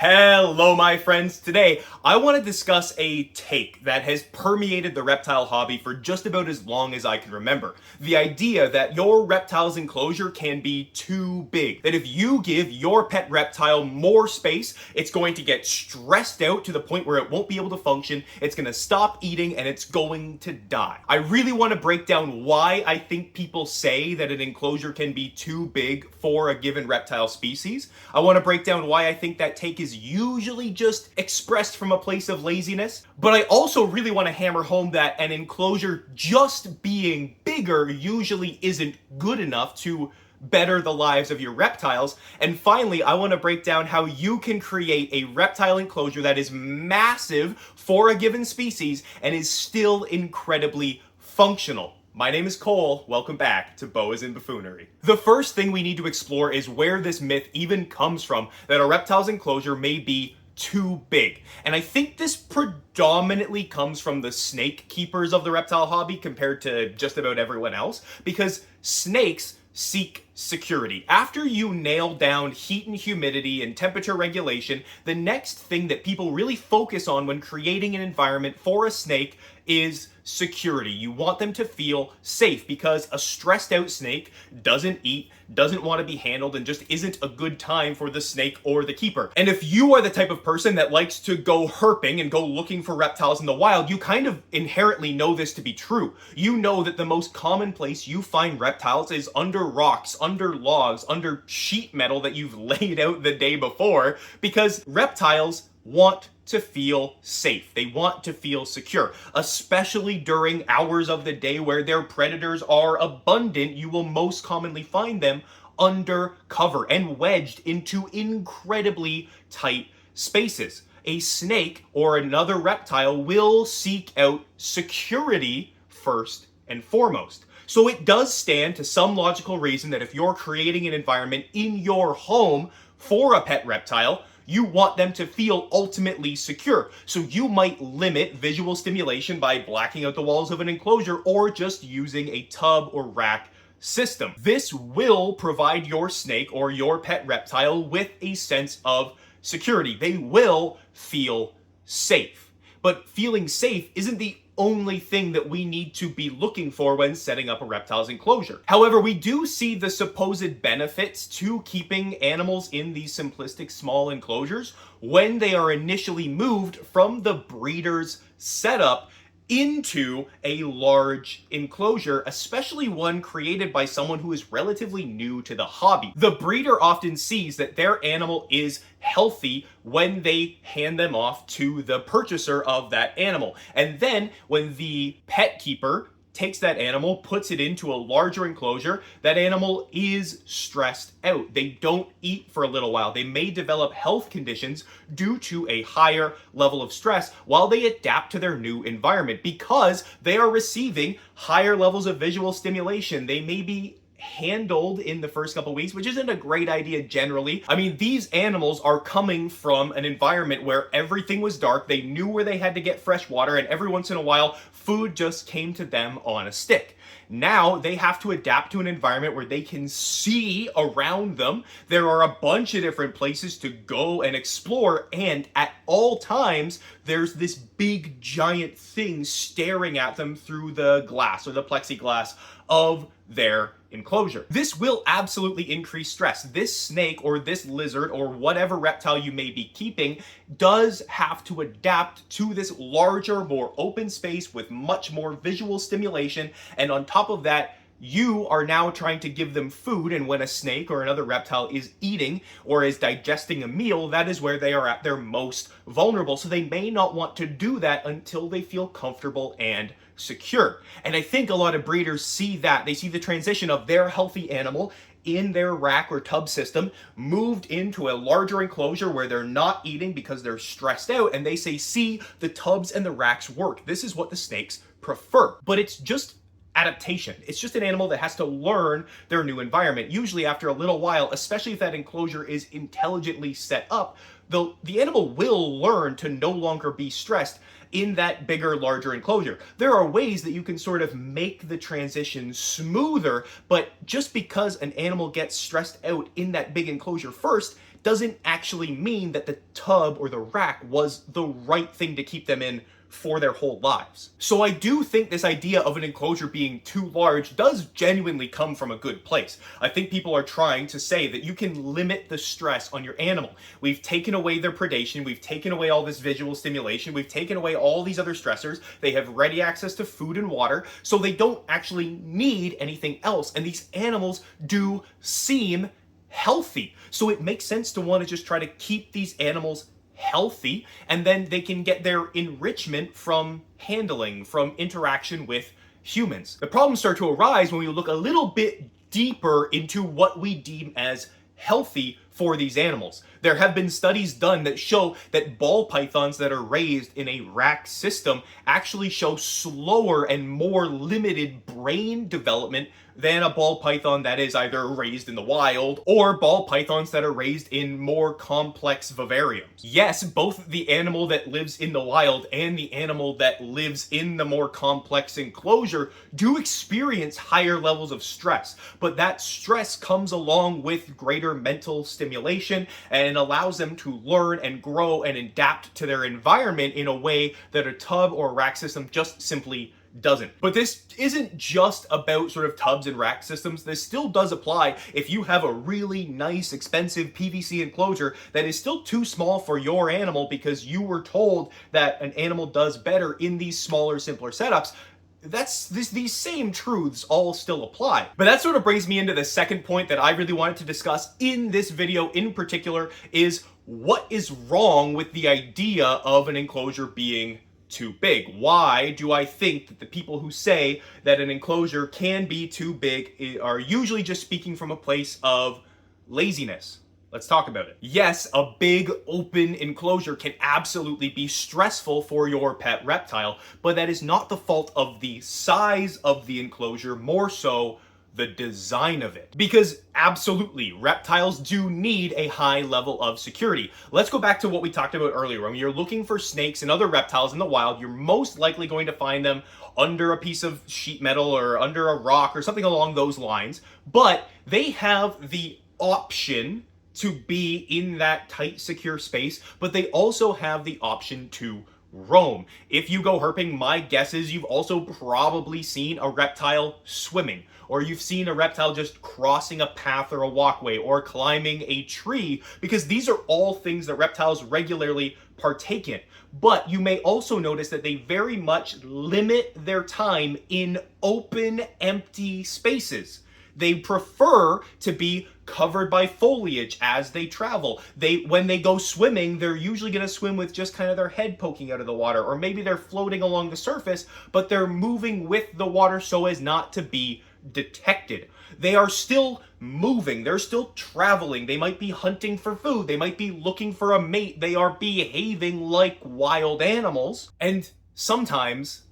Hello, my friends. Today, I want to discuss a take that has permeated the reptile hobby for just about as long as I can remember. The idea that your reptile's enclosure can be too big. That if you give your pet reptile more space, it's going to get stressed out to the point where it won't be able to function, it's going to stop eating, and it's going to die. I really want to break down why I think people say that an enclosure can be too big for a given reptile species. I want to break down why I think that take is usually just expressed from a place of laziness. But I also really want to hammer home that an enclosure just being bigger usually isn't good enough to better the lives of your reptiles. And finally, I want to break down how you can create a reptile enclosure that is massive for a given species and is still incredibly functional. My name is Cole. Welcome back to Boas and Buffoonery. The first thing we need to explore is where this myth even comes from that a reptile's enclosure may be too big. And I think this predominantly comes from the snake keepers of the reptile hobby compared to just about everyone else, because snakes seek security. After you nail down heat and humidity and temperature regulation, the next thing that people really focus on when creating an environment for a snake is security. You want them to feel safe because a stressed out snake doesn't eat, doesn't want to be handled, and just isn't a good time for the snake or the keeper. And if you are the type of person that likes to go herping and go looking for reptiles in the wild, you kind of inherently know this to be true. You know that the most common place you find reptiles is under rocks, under logs, under sheet metal that you've laid out the day before, because reptiles want to feel safe. They want to feel secure, especially during hours of the day where their predators are abundant. You will most commonly find them under cover and wedged into incredibly tight spaces. A snake or another reptile will seek out security first and foremost. So it does stand to some logical reason that if you're creating an environment in your home for a pet reptile, you want them to feel ultimately secure. So you might limit visual stimulation by blacking out the walls of an enclosure or just using a tub or rack system. This will provide your snake or your pet reptile with a sense of security. They will feel safe. But feeling safe isn't the only thing that we need to be looking for when setting up a reptile's enclosure. However, we do see the supposed benefits to keeping animals in these simplistic small enclosures when they are initially moved from the breeder's setup into a large enclosure, especially one created by someone who is relatively new to the hobby. The breeder often sees that their animal is healthy when they hand them off to the purchaser of that animal. And then when the pet keeper takes that animal, puts it into a larger enclosure, that animal is stressed out. They don't eat for a little while. They may develop health conditions due to a higher level of stress while they adapt to their new environment because they are receiving higher levels of visual stimulation. They may be handled in the first couple weeks, which isn't a great idea generally. I mean, these animals are coming from an environment where everything was dark, they knew where they had to get fresh water, and every once in a while, food just came to them on a stick. Now they have to adapt to an environment where they can see around them. There are a bunch of different places to go and explore, and at all times, there's this big giant thing staring at them through the glass or the plexiglass of their enclosure. This will absolutely increase stress. This snake or this lizard or whatever reptile you may be keeping does have to adapt to this larger, more open space with much more visual stimulation. And on top of that, you are now trying to give them food, and when a snake or another reptile is eating or is digesting a meal, that is where they are at their most vulnerable. So they may not want to do that until they feel comfortable and secure. And I think a lot of breeders see that. They see the transition of their healthy animal in their rack or tub system moved into a larger enclosure where they're not eating because they're stressed out, and they say, see, the tubs and the racks work. This is what the snakes prefer. But it's just adaptation. It's just an animal that has to learn their new environment. Usually after a little while, especially if that enclosure is intelligently set up, the animal will learn to no longer be stressed in that bigger, larger enclosure. There are ways that you can sort of make the transition smoother, but just because an animal gets stressed out in that big enclosure first doesn't actually mean that the tub or the rack was the right thing to keep them in for their whole lives. So I do think this idea of an enclosure being too large does genuinely come from a good place. I think people are trying to say that you can limit the stress on your animal. We've taken away their predation, we've taken away all this visual stimulation, we've taken away all these other stressors, they have ready access to food and water, so they don't actually need anything else, and these animals do seem healthy. So it makes sense to want to just try to keep these animals healthy, and then they can get their enrichment from handling, from interaction with humans. The problems start to arise when we look a little bit deeper into what we deem as healthy for these animals. There have been studies done that show that ball pythons that are raised in a rack system actually show slower and more limited brain development than a ball python that is either raised in the wild or ball pythons that are raised in more complex vivariums. Yes, both the animal that lives in the wild and the animal that lives in the more complex enclosure do experience higher levels of stress, but that stress comes along with greater mental stimulation and allows them to learn and grow and adapt to their environment in a way that a tub or rack system just simply doesn't. But this isn't just about sort of tubs and rack systems. This still does apply if you have a really nice, expensive PVC enclosure that is still too small for your animal because you were told that an animal does better in these smaller, simpler setups. These same truths all still apply. But that sort of brings me into the second point that I really wanted to discuss in this video in particular is what is wrong with the idea of an enclosure being too big. Why do I think that the people who say that an enclosure can be too big are usually just speaking from a place of laziness? Let's talk about it. Yes, a big open enclosure can absolutely be stressful for your pet reptile, but that is not the fault of the size of the enclosure, more so the design of it. Because absolutely, reptiles do need a high level of security. Let's go back to what we talked about earlier. When you're looking for snakes and other reptiles in the wild, you're most likely going to find them under a piece of sheet metal or under a rock or something along those lines. But they have the option to be in that tight, secure space, but they also have the option to roam. If you go herping, my guess is you've also probably seen a reptile swimming, or you've seen a reptile just crossing a path or a walkway or climbing a tree, because these are all things that reptiles regularly partake in. But you may also notice that they very much limit their time in open, empty spaces. They prefer to be covered by foliage as they travel. When they go swimming, they're usually going to swim with just kind of their head poking out of the water, or maybe they're floating along the surface, but they're moving with the water so as not to be detected. They are still moving, they're still traveling, they might be hunting for food, they might be looking for a mate, they are behaving like wild animals, and sometimes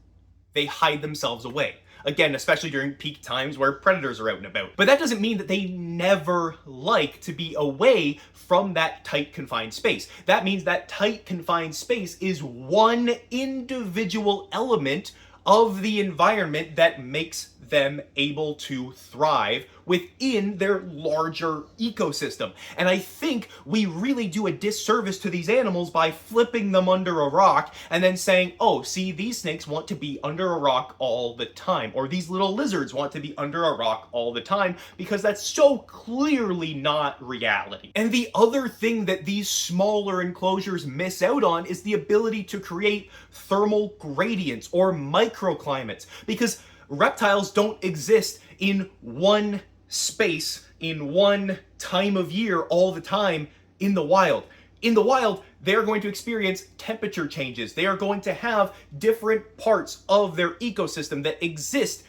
they hide themselves away. Again, especially during peak times where predators are out and about. But that doesn't mean that they never like to be away from that tight, confined space. That means that tight, confined space is one individual element of the environment that makes them able to thrive within their larger ecosystem. And I think we really do a disservice to these animals by flipping them under a rock and then saying, oh, see, these snakes want to be under a rock all the time, or these little lizards want to be under a rock all the time, because that's so clearly not reality. And the other thing that these smaller enclosures miss out on is the ability to create thermal gradients or microclimates, because reptiles don't exist in one space, in one time of year all the time in the wild. In the wild, they're going to experience temperature changes. They are going to have different parts of their ecosystem that exist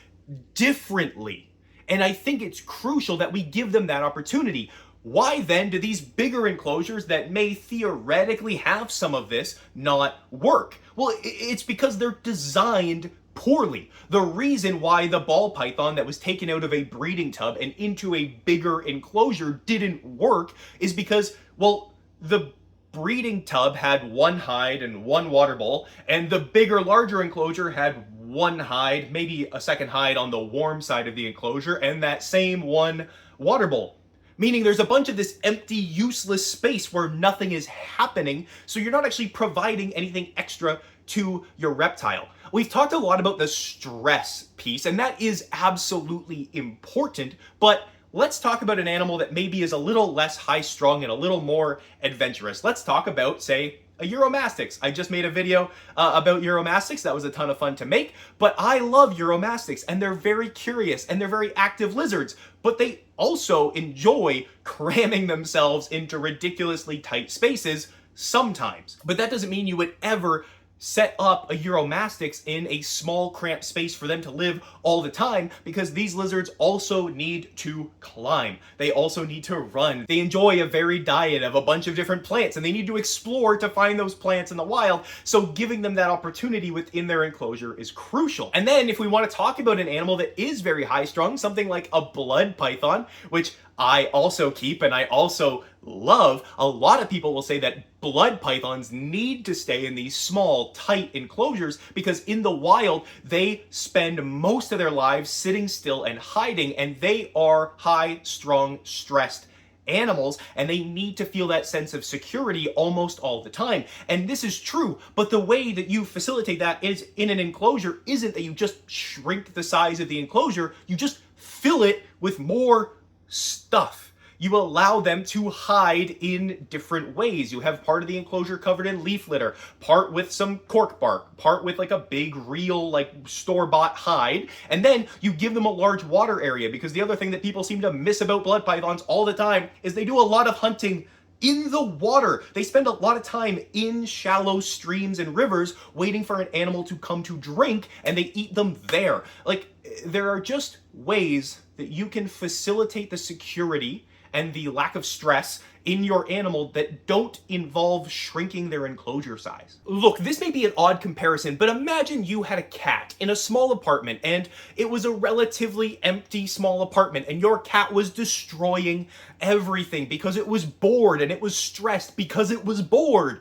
differently. And I think it's crucial that we give them that opportunity. Why then do these bigger enclosures that may theoretically have some of this not work? Well, it's because they're designed poorly. The reason why the ball python that was taken out of a breeding tub and into a bigger enclosure didn't work is because, well, the breeding tub had one hide and one water bowl, and the bigger, larger enclosure had one hide, maybe a second hide on the warm side of the enclosure, and that same one water bowl. Meaning there's a bunch of this empty, useless space where nothing is happening, so you're not actually providing anything extra to your reptile. We've talked a lot about the stress piece, and that is absolutely important, but let's talk about an animal that maybe is a little less high-strung and a little more adventurous. Let's talk about, say, a Euromastix. I just made a video about Euromastix. That was a ton of fun to make, but I love Euromastix, and they're very curious, and they're very active lizards, but they also enjoy cramming themselves into ridiculously tight spaces sometimes. But that doesn't mean you would ever set up a Euromastix in a small cramped space for them to live all the time, because these lizards also need to climb. They also need to run. They enjoy a varied diet of a bunch of different plants, and they need to explore to find those plants in the wild, so giving them that opportunity within their enclosure is crucial. And then if we want to talk about an animal that is very high strung, something like a blood python, which I also keep and I also love, a lot of people will say that blood pythons need to stay in these small, tight enclosures because in the wild, they spend most of their lives sitting still and hiding, and they are high-strung, stressed animals, and they need to feel that sense of security almost all the time. And this is true, but the way that you facilitate that is in an enclosure isn't that you just shrink the size of the enclosure, you just fill it with more stuff. You allow them to hide in different ways. You have part of the enclosure covered in leaf litter, part with some cork bark, part with like a big real like store-bought hide, and then you give them a large water area, because the other thing that people seem to miss about blood pythons all the time is they do a lot of hunting in the water. They spend a lot of time in shallow streams and rivers waiting for an animal to come to drink, and they eat them there. Like, there are just ways that you can facilitate the security and the lack of stress in your animal that don't involve shrinking their enclosure size. Look, this may be an odd comparison, but imagine you had a cat in a small apartment and it was a relatively empty small apartment and your cat was destroying everything because it was bored and it was stressed because it was bored.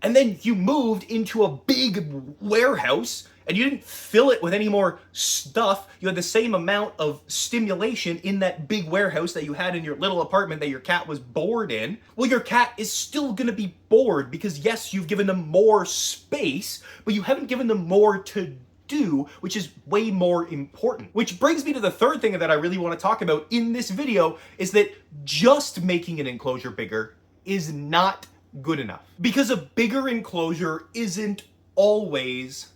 And then you moved into a big warehouse and you didn't fill it with any more stuff. You had the same amount of stimulation in that big warehouse that you had in your little apartment that your cat was bored in. Well, your cat is still gonna be bored because yes, you've given them more space, but you haven't given them more to do, which is way more important. Which brings me to the third thing that I really want to talk about in this video, is that just making an enclosure bigger is not good enough. Because a bigger enclosure isn't always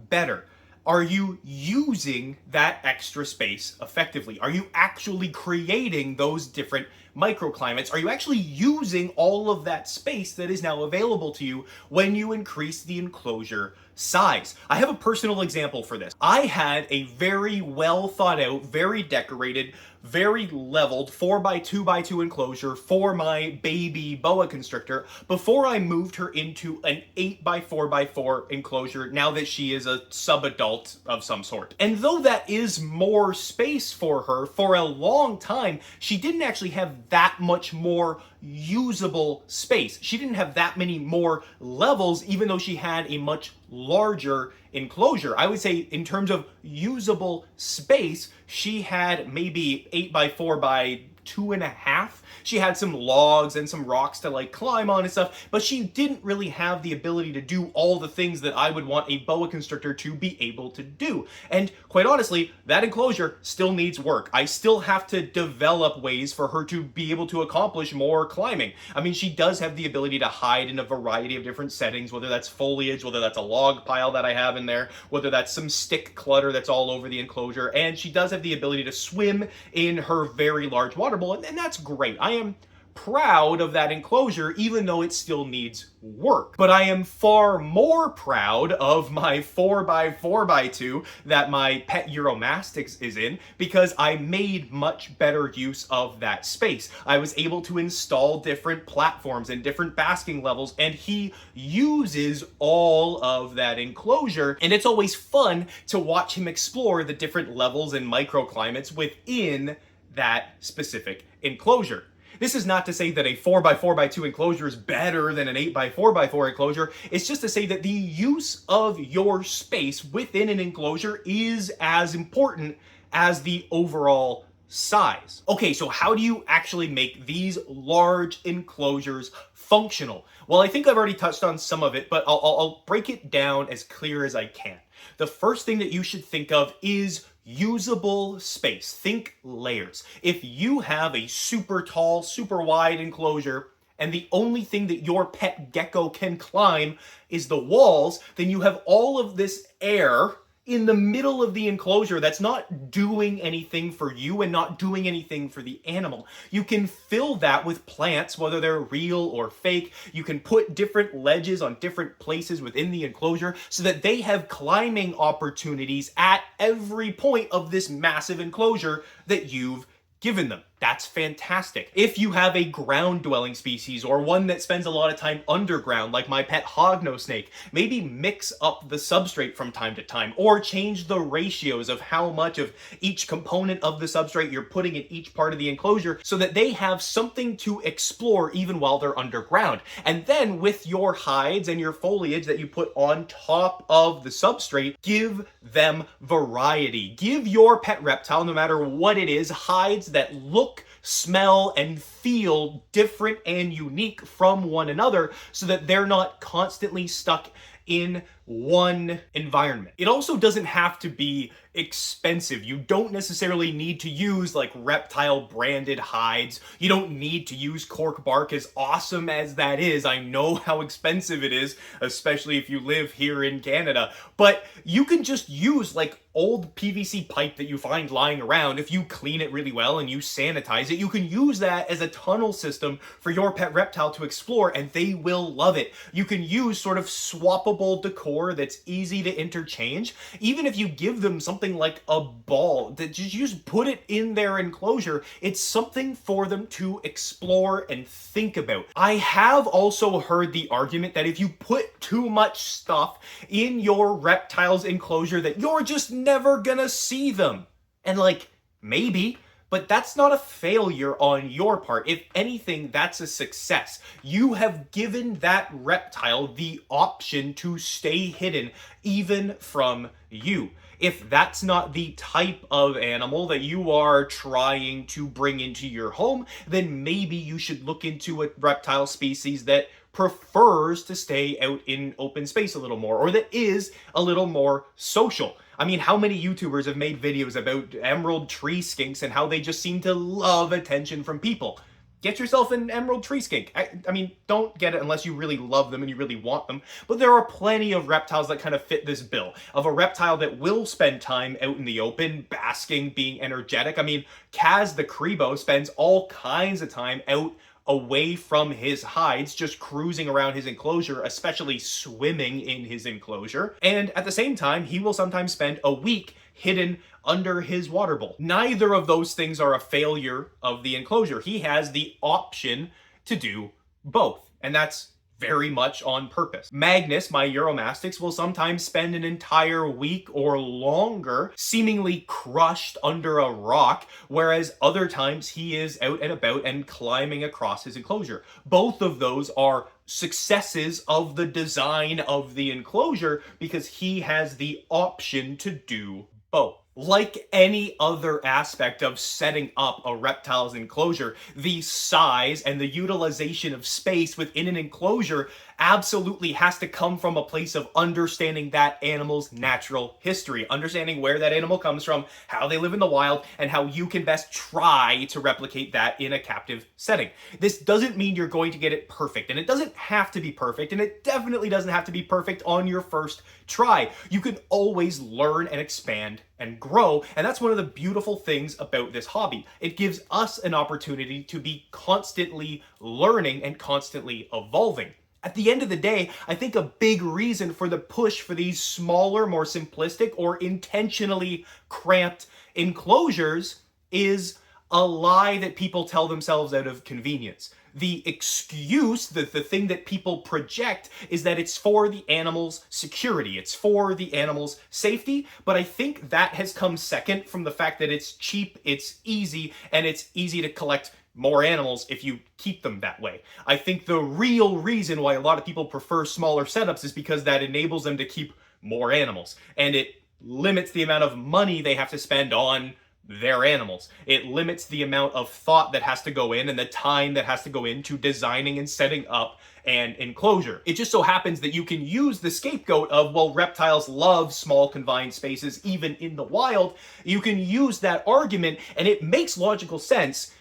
better. Are you using that extra space effectively? Are you actually creating those different microclimates? Are you actually using all of that space that is now available to you when you increase the enclosure size? I have a personal example for this. I had a very well thought out, very decorated, very leveled 4x2x2 enclosure for my baby boa constrictor before I moved her into an 8x4x4 enclosure now that she is a sub-adult of some sort. And though that is more space for her, for a long time, she didn't actually have that much more usable space. She didn't have that many more levels, even though she had a much larger enclosure. I would say in terms of usable space, she had maybe 8x4x2.5. She had some logs and some rocks to like climb on and stuff, but she didn't really have the ability to do all the things that I would want a boa constrictor to be able to do. And quite honestly, that enclosure still needs work. I still have to develop ways for her to be able to accomplish more climbing. I mean, she does have the ability to hide in a variety of different settings, whether that's foliage, whether that's a log pile that I have in there, whether that's some stick clutter that's all over the enclosure, and she does have the ability to swim in her very large water bowl, and that's great. I am proud of that enclosure, even though it still needs work. But I am far more proud of my 4x4x2 that my pet Euromastix is in, because I made much better use of that space. I was able to install different platforms and different basking levels, and he uses all of that enclosure, and it's always fun to watch him explore the different levels and microclimates within that specific enclosure. This is not to say that a 4x4x2 enclosure is better than an 8x4x4 enclosure. It's just to say that the use of your space within an enclosure is as important as the overall size. Okay, so how do you actually make these large enclosures functional? Well, I think I've already touched on some of it, but I'll break it down as clear as I can. The first thing that you should think of is usable space. Think layers. If you have a super tall, super wide enclosure, and the only thing that your pet gecko can climb is the walls, then you have all of this air in the middle of the enclosure that's not doing anything for you and not doing anything for the animal. You can fill that with plants, whether they're real or fake. You can put different ledges on different places within the enclosure so that they have climbing opportunities at every point of this massive enclosure that you've given them. That's fantastic. If you have a ground-dwelling species or one that spends a lot of time underground, like my pet hognose snake, maybe mix up the substrate from time to time or change the ratios of how much of each component of the substrate you're putting in each part of the enclosure so that they have something to explore even while they're underground. And then with your hides and your foliage that you put on top of the substrate, give them variety. Give your pet reptile, no matter what it is, hides that look, smell, and feel different and unique from one another so that they're not constantly stuck in one environment. It also doesn't have to be expensive. You don't necessarily need to use like Reptile branded hides. You don't need to use cork bark, as awesome as that is. I know how expensive it is, especially if you live here in Canada, but you can just use like old PVC pipe that you find lying around. If you clean it really well and you sanitize it, you can use that as a tunnel system for your pet reptile to explore, and they will love it. You can use sort of swappable decor that's easy to interchange. Even if you give them something like a ball that you just put it in their enclosure, it's something for them to explore and think about. I have also heard the argument that if you put too much stuff in your reptile's enclosure that you're just never gonna see them. And like, maybe, but that's not a failure on your part. If anything, that's a success. You have given that reptile the option to stay hidden even from you. If that's not the type of animal that you are trying to bring into your home, then maybe you should look into a reptile species that prefers to stay out in open space a little more, or that is a little more social. I mean, how many YouTubers have made videos about emerald tree skinks and how they just seem to love attention from people? Get yourself an emerald tree skink. I mean, don't get it unless you really love them and you really want them. But there are plenty of reptiles that kind of fit this bill. Of a reptile that will spend time out in the open, basking, being energetic. I mean, Kaz the Crebo spends all kinds of time out away from his hides, just cruising around his enclosure, especially swimming in his enclosure. And at the same time, he will sometimes spend a week hidden under his water bowl. Neither of those things are a failure of the enclosure. He has the option to do both, and that's very much on purpose. Magnus, my Euromastix, will sometimes spend an entire week or longer seemingly crushed under a rock, whereas other times he is out and about and climbing across his enclosure. Both of those are successes of the design of the enclosure because he has the option to do both. Like any other aspect of setting up a reptile's enclosure, the size and the utilization of space within an enclosure absolutely has to come from a place of understanding that animal's natural history, understanding where that animal comes from, how they live in the wild, and how you can best try to replicate that in a captive setting. This doesn't mean you're going to get it perfect, and it doesn't have to be perfect, and it definitely doesn't have to be perfect on your first try. You can always learn and expand and grow, and that's one of the beautiful things about this hobby. It gives us an opportunity to be constantly learning and constantly evolving. At the end of the day, I think a big reason for the push for these smaller, more simplistic, or intentionally cramped enclosures is a lie that people tell themselves out of convenience. The excuse, the thing that people project, is that it's for the animal's security, it's for the animal's safety, but I think that has come second from the fact that it's cheap, it's easy, and it's easy to collect more animals if you keep them that way. I think the real reason why a lot of people prefer smaller setups is because that enables them to keep more animals, and it limits the amount of money they have to spend on their animals. It limits the amount of thought that has to go in and the time that has to go into designing and setting up an enclosure. It just so happens that you can use the scapegoat of, well, reptiles love small confined spaces even in the wild. You can use that argument and it makes logical sense,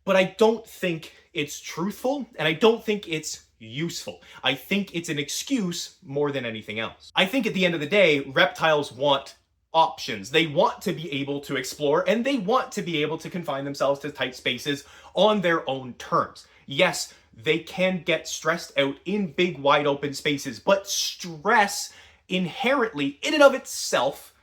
but I don't think it's truthful and I don't think it's useful. I think it's an excuse more than anything else. I think at the end of the day, reptiles want options. They want to be able to explore and they want to be able to confine themselves to tight spaces on their own terms. Yes, they can get stressed out in big wide open spaces, but stress inherently in and of itself,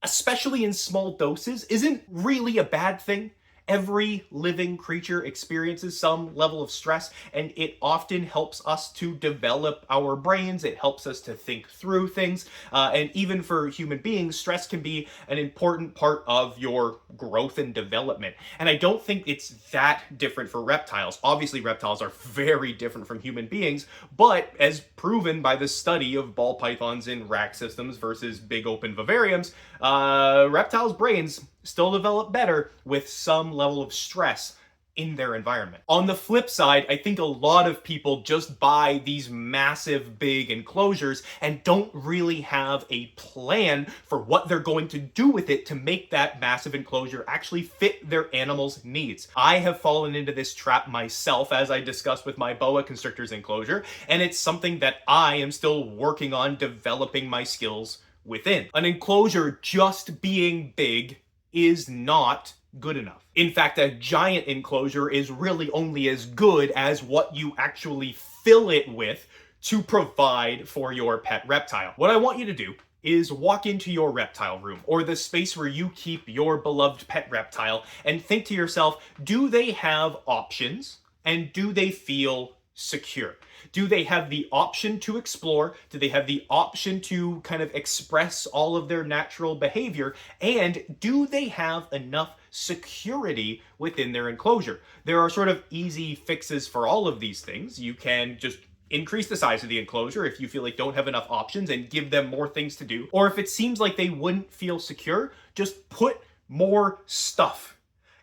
especially in small doses, isn't really a bad thing. Every living creature experiences some level of stress, and it often helps us to develop our brains. It helps us to think through things. And even for human beings, stress can be an important part of your growth and development. And I don't think it's that different for reptiles. Obviously, reptiles are very different from human beings, but as proven by the study of ball pythons in rack systems versus big open vivariums, reptiles' brains still develop better with some level of stress in their environment. On the flip side, I think a lot of people just buy these massive big enclosures and don't really have a plan for what they're going to do with it to make that massive enclosure actually fit their animal's needs. I have fallen into this trap myself, as I discussed with my boa constrictor's enclosure, and it's something that I am still working on developing my skills within. An enclosure just being big is not good enough. In fact, a giant enclosure is really only as good as what you actually fill it with to provide for your pet reptile. What I want you to do is walk into your reptile room or the space where you keep your beloved pet reptile and think to yourself, do they have options and do they feel secure? Do they have the option to explore? Do they have the option to kind of express all of their natural behavior? And do they have enough security within their enclosure? There are sort of easy fixes for all of these things. You can just increase the size of the enclosure if you feel like don't have enough options and give them more things to do. Or if it seems like they wouldn't feel secure, just put more stuff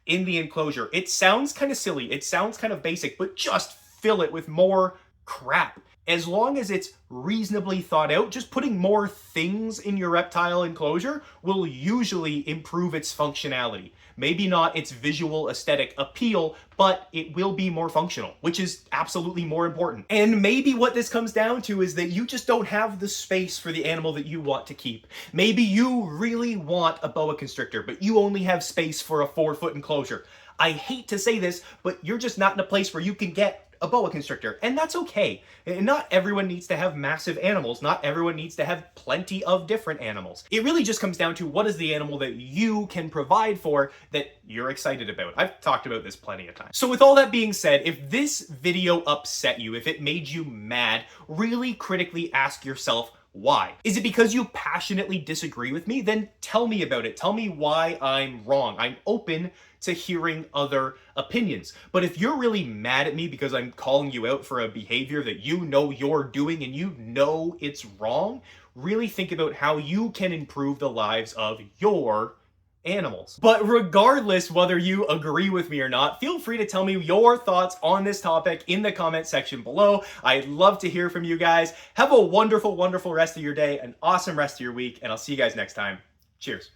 in the enclosure. It sounds kind of silly. It sounds kind of basic, but just fill it with more crap. As long as it's reasonably thought out, just putting more things in your reptile enclosure will usually improve its functionality. Maybe not its visual aesthetic appeal, but it will be more functional, which is absolutely more important. And maybe what this comes down to is that you just don't have the space for the animal that you want to keep. Maybe you really want a boa constrictor, but you only have space for a 4-foot enclosure. I hate to say this, but you're just not in a place where you can get a boa constrictor, and that's okay. Not everyone needs to have massive animals. Not everyone needs to have plenty of different animals. It really just comes down to what is the animal that you can provide for that you're excited about. I've talked about this plenty of times. So with all that being said, if this video upset you, if it made you mad, really critically ask yourself, why? Is it because you passionately disagree with me? Then tell me about it. Tell me why I'm wrong. I'm open to hearing other opinions. But if you're really mad at me because I'm calling you out for a behavior that you know you're doing and you know it's wrong, really think about how you can improve the lives of your animals. But regardless whether you agree with me or not, feel free to tell me your thoughts on this topic in the comment section below. I'd love to hear from you guys. Have a wonderful, wonderful rest of your day, an awesome rest of your week, and I'll see you guys next time. Cheers.